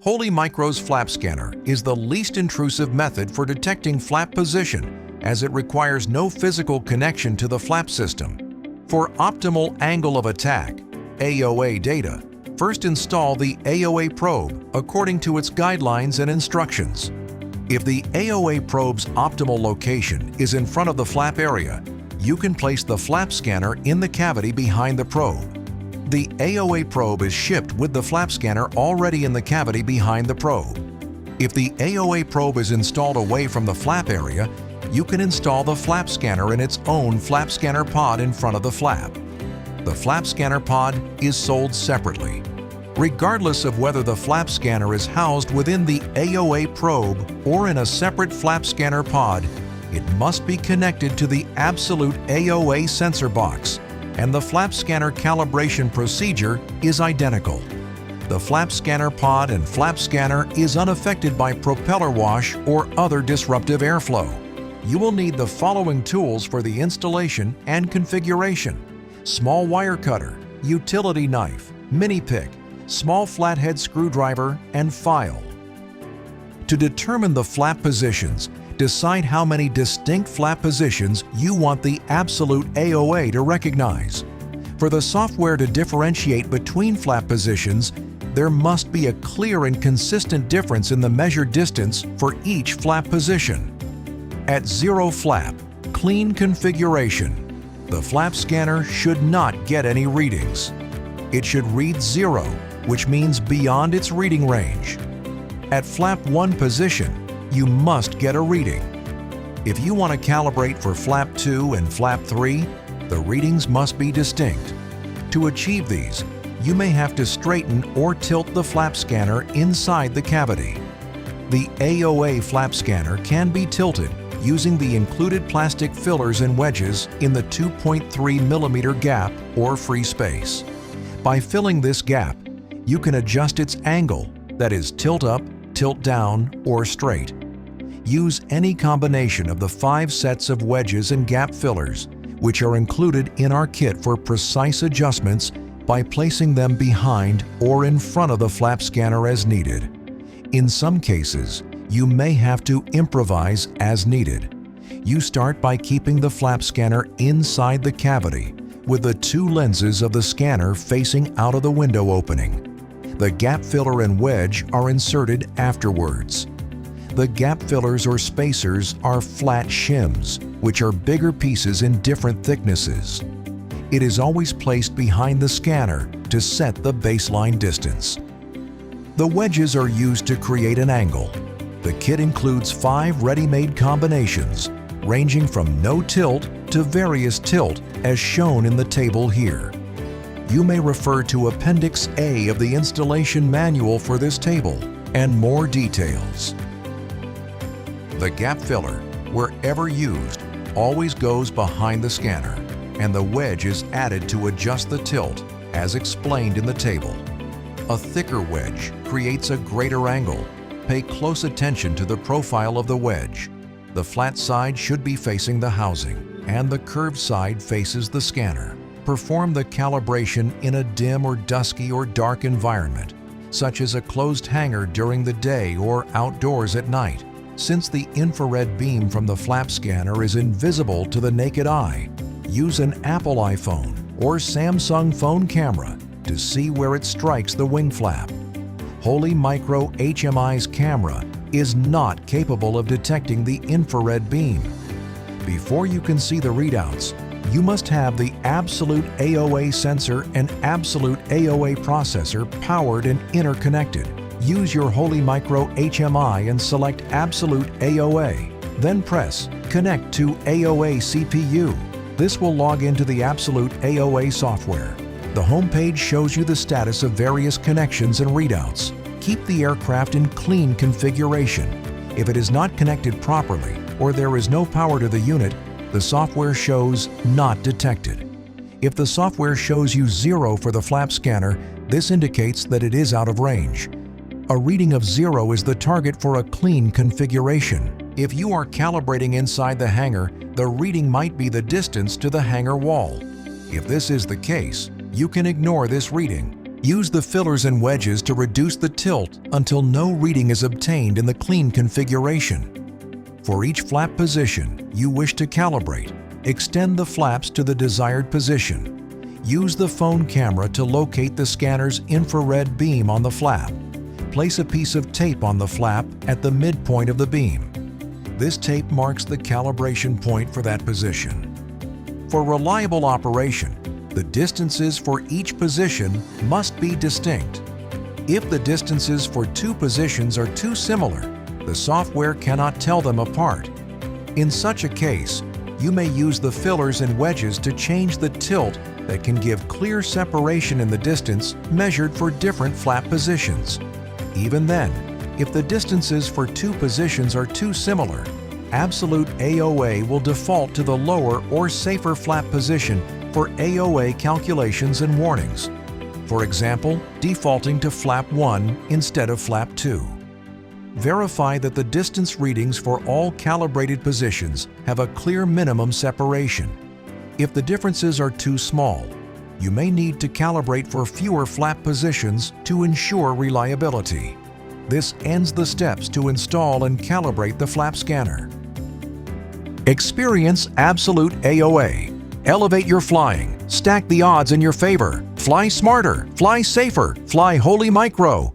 Holy Micro's flap scanner is the least intrusive method for detecting flap position, as it requires no physical connection to the flap system. For optimal angle of attack, AoA data, first install the AoA probe according to its guidelines and instructions. If the AoA probe's optimal location is in front of the flap area, you can place the flap scanner in the cavity behind the probe. The AoA probe is shipped with the flap scanner already in the cavity behind the probe. If the AoA probe is installed away from the flap area, you can install the flap scanner in its own flap scanner pod in front of the flap. The flap scanner pod is sold separately. Regardless of whether the flap scanner is housed within the AoA probe or in a separate flap scanner pod, it must be connected to the Absolute AoA sensor box, and the flap scanner calibration procedure is identical. The flap scanner pod and flap scanner is unaffected by propeller wash or other disruptive airflow. You will need the following tools for the installation and configuration: small wire cutter, utility knife, mini pick, small flathead screwdriver, and file. To determine the flap positions, decide how many distinct flap positions you want the Absolute AoA to recognize. For the software to differentiate between flap positions, there must be a clear and consistent difference in the measured distance for each flap position. At 0 flap, clean configuration, the flap scanner should not get any readings. It should read 0, which means beyond its reading range. At flap 1 position, you must get a reading. If you want to calibrate for flap 2 and flap 3, the readings must be distinct. To achieve these, you may have to straighten or tilt the flap scanner inside the cavity. The AoA flap scanner can be tilted using the included plastic fillers and wedges in the 2.3 mm gap or free space. By filling this gap, you can adjust its angle, that is tilt up, tilt down, or straight. Use any combination of the 5 sets of wedges and gap fillers, which are included in our kit for precise adjustments by placing them behind or in front of the flap scanner as needed. In some cases, you may have to improvise as needed. You start by keeping the flap scanner inside the cavity with the 2 lenses of the scanner facing out of the window opening. The gap filler and wedge are inserted afterwards. The gap fillers or spacers are flat shims, which are bigger pieces in different thicknesses. It is always placed behind the scanner to set the baseline distance. The wedges are used to create an angle. The kit includes 5 ready-made combinations, ranging from no tilt to various tilt as shown in the table here. You may refer to Appendix A of the installation manual for this table and more details. The gap filler, wherever used, always goes behind the scanner, and the wedge is added to adjust the tilt, as explained in the table. A thicker wedge creates a greater angle. Pay close attention to the profile of the wedge. The flat side should be facing the housing, and the curved side faces the scanner. Perform the calibration in a dim or dusky or dark environment, such as a closed hangar during the day or outdoors at night. Since the infrared beam from the flap scanner is invisible to the naked eye, use an Apple iPhone or Samsung phone camera to see where it strikes the wing flap. Holy Micro HMI's camera is not capable of detecting the infrared beam. Before you can see the readouts, you must have the Absolute AoA sensor and Absolute AoA processor powered and interconnected. Use your Holy Micro HMI and select Absolute AoA. Then press Connect to AoA CPU. This will log into the Absolute AoA software. The home page shows you the status of various connections and readouts. Keep the aircraft in clean configuration. If it is not connected properly or there is no power to the unit, the software shows Not Detected. If the software shows you 0 for the flap scanner, this indicates that it is out of range. A reading of 0 is the target for a clean configuration. If you are calibrating inside the hangar, the reading might be the distance to the hangar wall. If this is the case, you can ignore this reading. Use the fillers and wedges to reduce the tilt until no reading is obtained in the clean configuration. For each flap position you wish to calibrate, extend the flaps to the desired position. Use the phone camera to locate the scanner's infrared beam on the flap. Place a piece of tape on the flap at the midpoint of the beam. This tape marks the calibration point for that position. For reliable operation, the distances for each position must be distinct. If the distances for two positions are too similar, the software cannot tell them apart. In such a case, you may use the fillers and wedges to change the tilt that can give clear separation in the distance measured for different flap positions. Even then, if the distances for two positions are too similar, Absolute AoA will default to the lower or safer flap position for AoA calculations and warnings. For example, defaulting to flap 1 instead of flap 2. Verify that the distance readings for all calibrated positions have a clear minimum separation. If the differences are too small, you may need to calibrate for fewer flap positions to ensure reliability. This ends the steps to install and calibrate the flap scanner. Experience Absolute AoA. Elevate your flying. Stack the odds in your favor. Fly smarter. Fly safer. Fly wholly micro.